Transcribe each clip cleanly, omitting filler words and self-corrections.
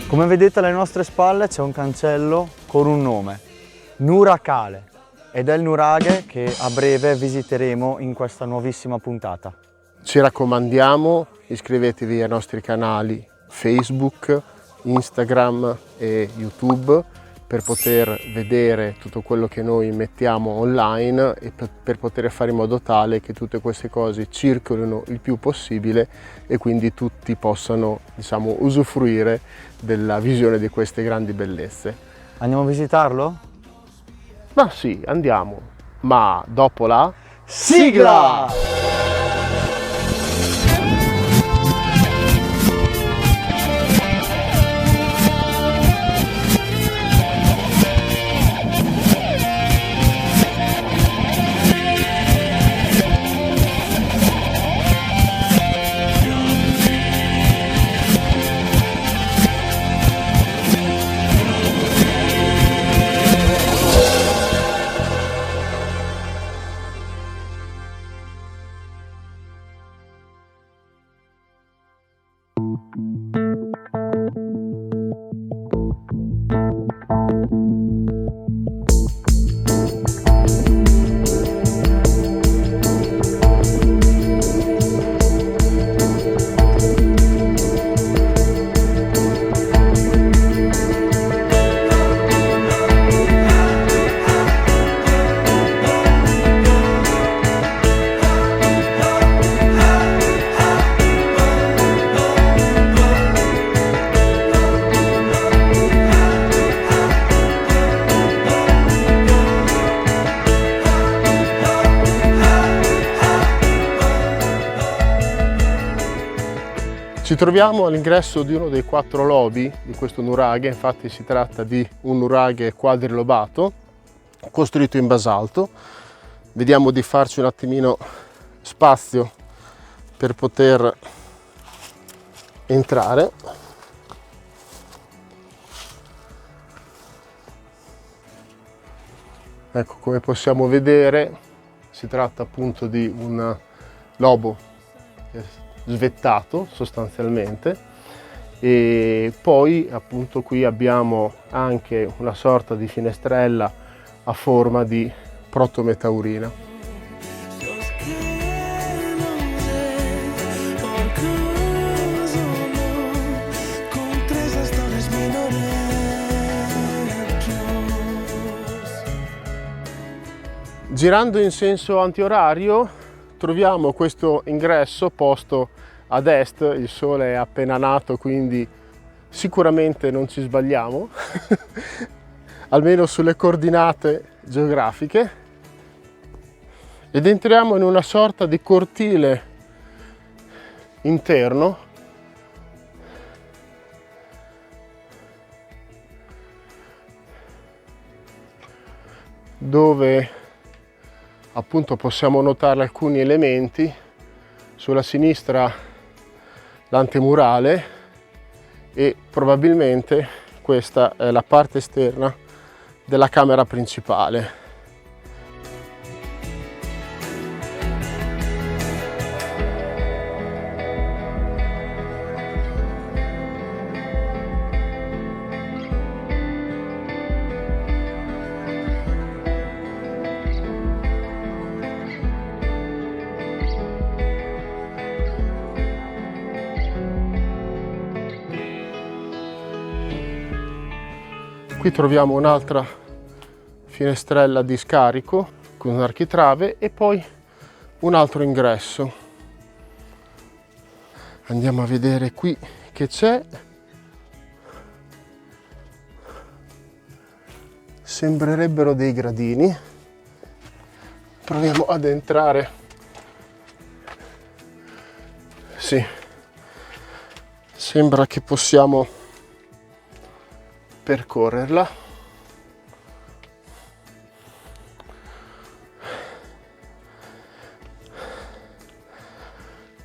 Come vedete alle nostre spalle c'è un cancello con un nome, Nuraghe, ed è il nuraghe che a breve visiteremo in questa nuovissima puntata. Ci raccomandiamo, iscrivetevi ai nostri canali Facebook, Instagram e YouTube per poter vedere tutto quello che noi mettiamo online e per poter fare in modo tale che tutte queste cose circolino il più possibile e quindi tutti possano, diciamo, usufruire della visione di queste grandi bellezze. Andiamo a visitarlo? Ma sì, andiamo, ma dopo la sigla! Ci troviamo all'ingresso di uno dei 4 lobi di questo nuraghe, infatti si tratta di un nuraghe quadrilobato costruito in basalto. Vediamo di farci un attimino spazio per poter entrare. Ecco, come possiamo vedere si tratta appunto di un lobo svettato sostanzialmente, e poi appunto qui abbiamo anche una sorta di finestrella a forma di protometaurina. Girando in senso antiorario troviamo questo ingresso posto ad est, il sole è appena nato quindi sicuramente non ci sbagliamo, almeno sulle coordinate geografiche, ed entriamo in una sorta di cortile interno dove appunto possiamo notare alcuni elementi. Sulla sinistra l'antemurale e probabilmente questa è la parte esterna della camera principale. Qui troviamo un'altra finestrella di scarico con un architrave e poi un altro ingresso. Andiamo a vedere qui che c'è. Sembrerebbero dei gradini. Proviamo ad entrare. Sì, sembra che possiamo percorrerla.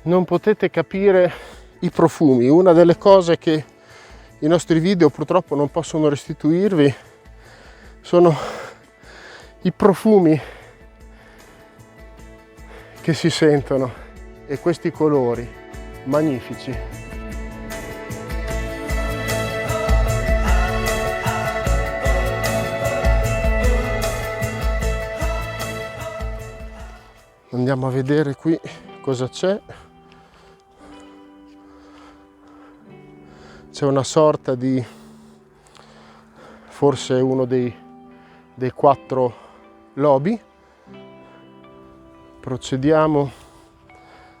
Non potete capire i profumi. Una delle cose che i nostri video purtroppo non possono restituirvi sono i profumi che si sentono e questi colori magnifici. Andiamo a vedere qui cosa c'è. C'è una sorta di, forse uno dei 4 lobi. Procediamo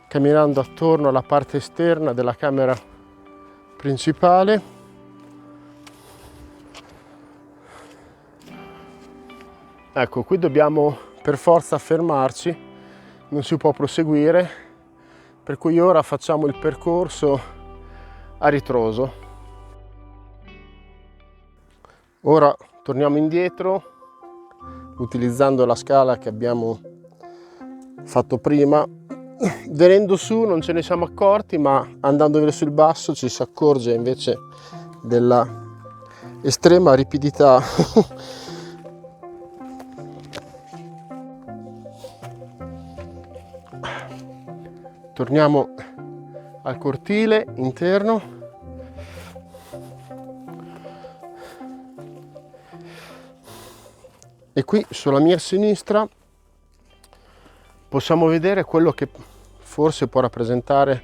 camminando attorno alla parte esterna della camera principale. Ecco, qui dobbiamo per forza fermarci, non si può proseguire, per cui ora facciamo il percorso a ritroso. Ora torniamo indietro utilizzando la scala che abbiamo fatto prima. Venendo su non ce ne siamo accorti, ma andando verso il basso ci si accorge invece della estrema ripidità torniamo al cortile interno. E qui sulla mia sinistra possiamo vedere quello che forse può rappresentare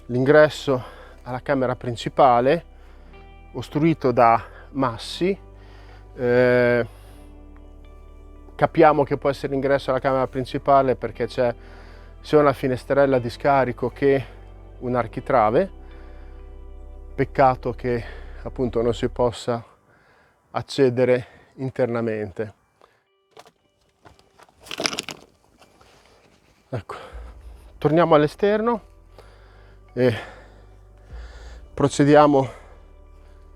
l'ingresso alla camera principale, ostruito da massi. Capiamo che può essere l'ingresso alla camera principale perché c'è sia una finestrella di scarico che un architrave. Peccato che appunto non si possa accedere internamente. Ecco, torniamo all'esterno e procediamo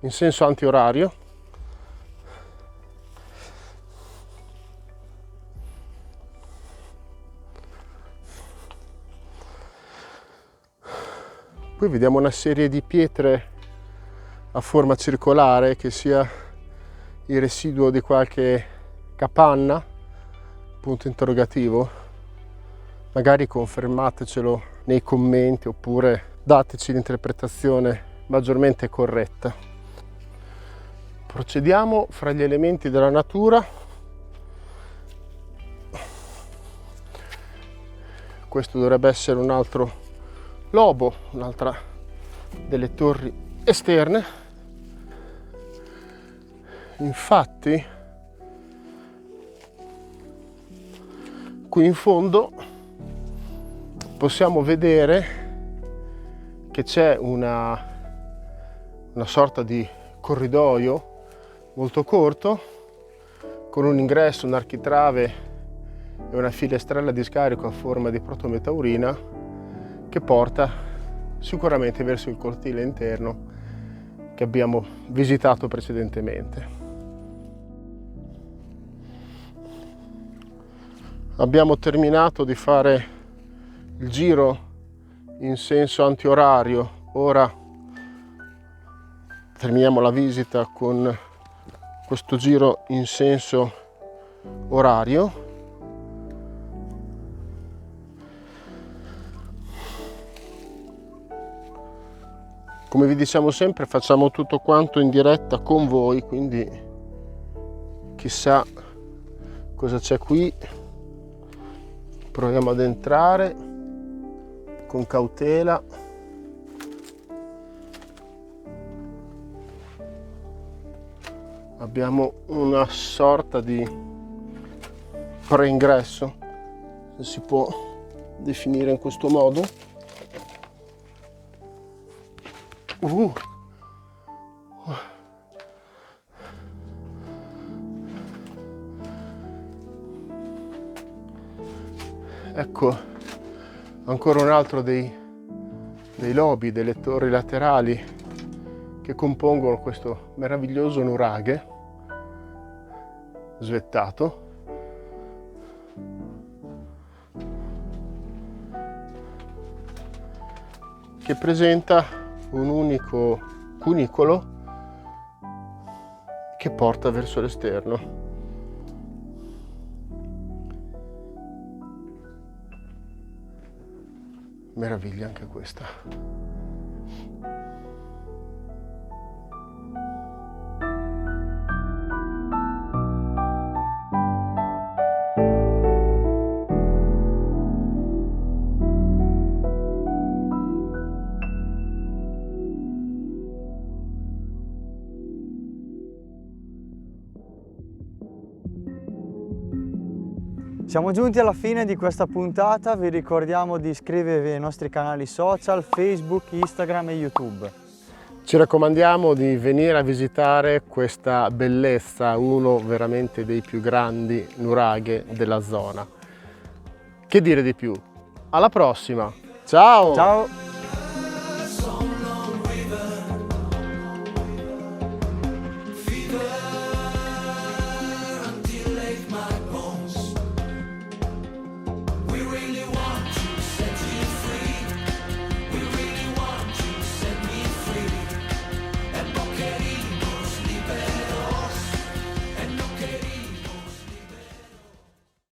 in senso antiorario. Qui vediamo una serie di pietre a forma circolare, che sia il residuo di qualche capanna, punto interrogativo. Magari confermatecelo nei commenti oppure dateci l'interpretazione maggiormente corretta. Procediamo fra gli elementi della natura. Questo dovrebbe essere un altro lobo, un'altra delle torri esterne. Infatti, qui in fondo possiamo vedere che c'è una sorta di corridoio molto corto con un ingresso, un architrave e una finestrella di scarico a forma di protometaurina che porta sicuramente verso il cortile interno che abbiamo visitato precedentemente. Abbiamo terminato di fare il giro in senso antiorario, ora terminiamo la visita con questo giro in senso orario. Come vi diciamo sempre, facciamo tutto quanto in diretta con voi, quindi chissà cosa c'è qui. Proviamo ad entrare con cautela. Abbiamo una sorta di preingresso, se si può definire in questo modo. Ecco, ancora un altro dei lobi, delle torri laterali che compongono questo meraviglioso nuraghe svettato. Che presenta un unico cunicolo che porta verso l'esterno. Meraviglia anche questa. Siamo giunti alla fine di questa puntata, vi ricordiamo di iscrivervi ai nostri canali social, Facebook, Instagram e YouTube. Ci raccomandiamo di venire a visitare questa bellezza, uno veramente dei più grandi nuraghe della zona. Che dire di più? Alla prossima! Ciao! Ciao!